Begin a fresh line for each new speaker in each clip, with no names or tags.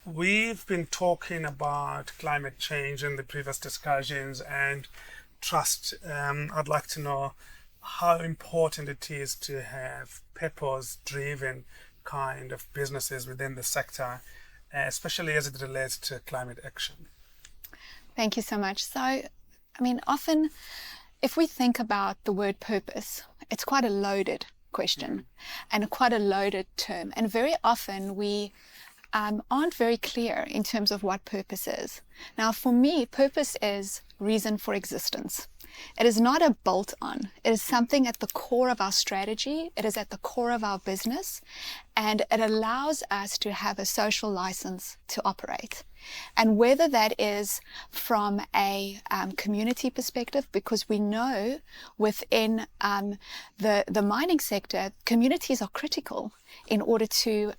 we've been talking about climate change in the previous discussions and trust. I'd like to know how important it is to have purpose-driven kind of businesses within the sector, especially as it relates to climate action.
Thank you so much. So, often if we think about the word purpose, it's quite a loaded question and quite a loaded term. And very often we aren't very clear in terms of what purpose is. Now, for me, purpose is reason for existence. It is not a bolt-on. It is something at the core of our strategy. It is at the core of our business, and it allows us to have a social license to operate. And whether that is from a community perspective, because we know within the mining sector, communities are critical in order to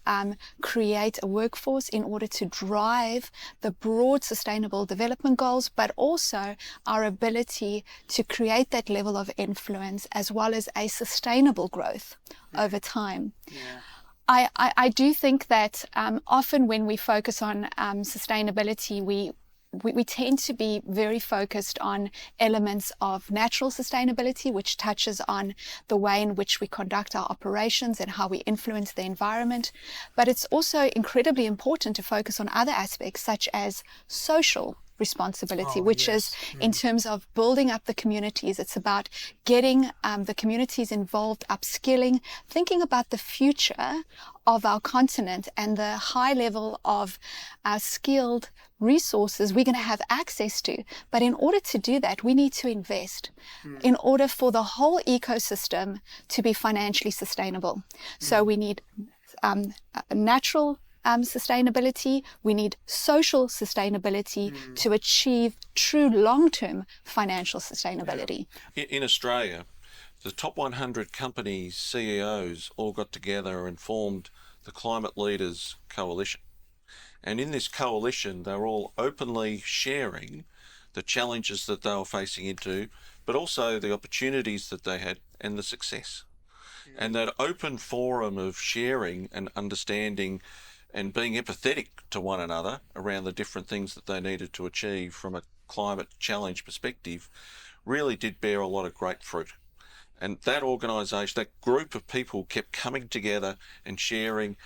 create a workforce, in order to drive the broad sustainable development goals, but also our ability to create that level of influence as well as a sustainable growth over time.
Yeah.
I do think that often when we focus on sustainability, we tend to be very focused on elements of natural sustainability, which touches on the way in which we conduct our operations and how we influence the environment. But it's also incredibly important to focus on other aspects such as social responsibility, which is in terms of building up the communities. It's about getting the communities involved, upskilling, thinking about the future of our continent and the high level of skilled resources we're going to have access to. But in order to do that, we need to invest in order for the whole ecosystem to be financially sustainable. So we need natural sustainability, we need social sustainability to achieve true long-term financial sustainability.
In Australia, the top 100 companies' CEOs all got together and formed the Climate Leaders Coalition. And in this coalition, they were all openly sharing the challenges that they were facing into, but also the opportunities that they had and the success. And that open forum of sharing and understanding and being empathetic to one another around the different things that they needed to achieve from a climate challenge perspective really did bear a lot of great fruit. And that organisation, that group of people kept coming together and sharing,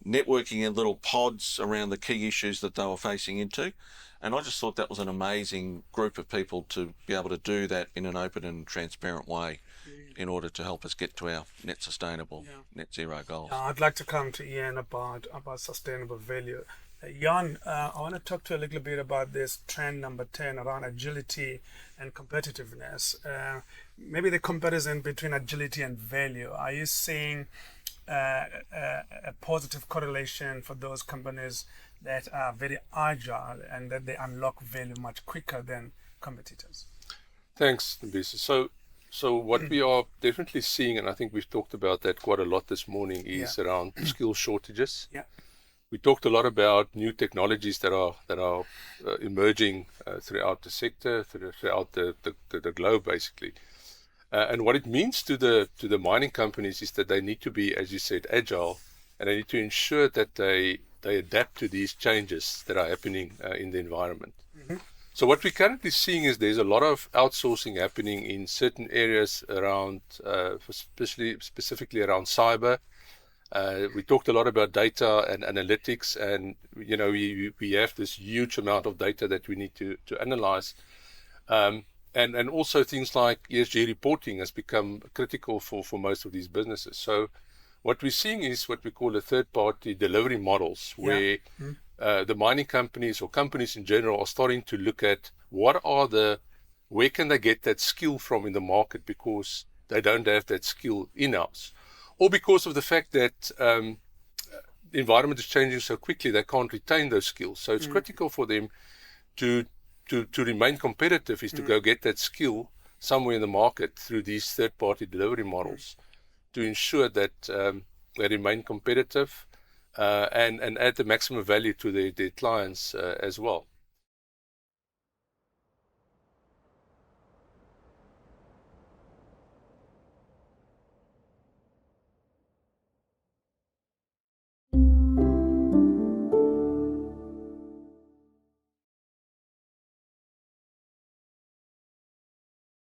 networking in little pods around the key issues that they were facing into. And I just thought that was an amazing group of people to be able to do that in an open and transparent way in order to help us get to our net sustainable, net zero goals.
I'd like to come to Ian about sustainable value. Jan, I want to talk to you a little bit about this trend number 10 around agility and competitiveness. Maybe the comparison between agility and value. Are you seeing a positive correlation for those companies that are very agile and that they unlock value much quicker than competitors?
Thanks, Sthembiso. So what we are definitely seeing, and I think we've talked about that quite a lot this morning, is around skill shortages.
Yeah.
We talked a lot about new technologies that are emerging throughout the sector, throughout the globe, basically. And what it means to the mining companies is that they need to be, as you said, agile, and they need to ensure that they adapt to these changes that are happening in the environment. So what we're currently seeing is there's a lot of outsourcing happening in certain areas around, specifically around cyber. We talked a lot about data and analytics, and we have this huge amount of data that we need to analyze. And also things like ESG reporting has become critical for most of these businesses. So what we're seeing is what we call the third-party delivery models, where the mining companies or companies in general are starting to look at where can they get that skill from in the market because they don't have that skill in-house, or because of the fact that the environment is changing so quickly they can't retain those skills. So it's critical for them to remain competitive is to go get that skill somewhere in the market through these third-party delivery models to ensure that they remain competitive and add the maximum value to their clients as well.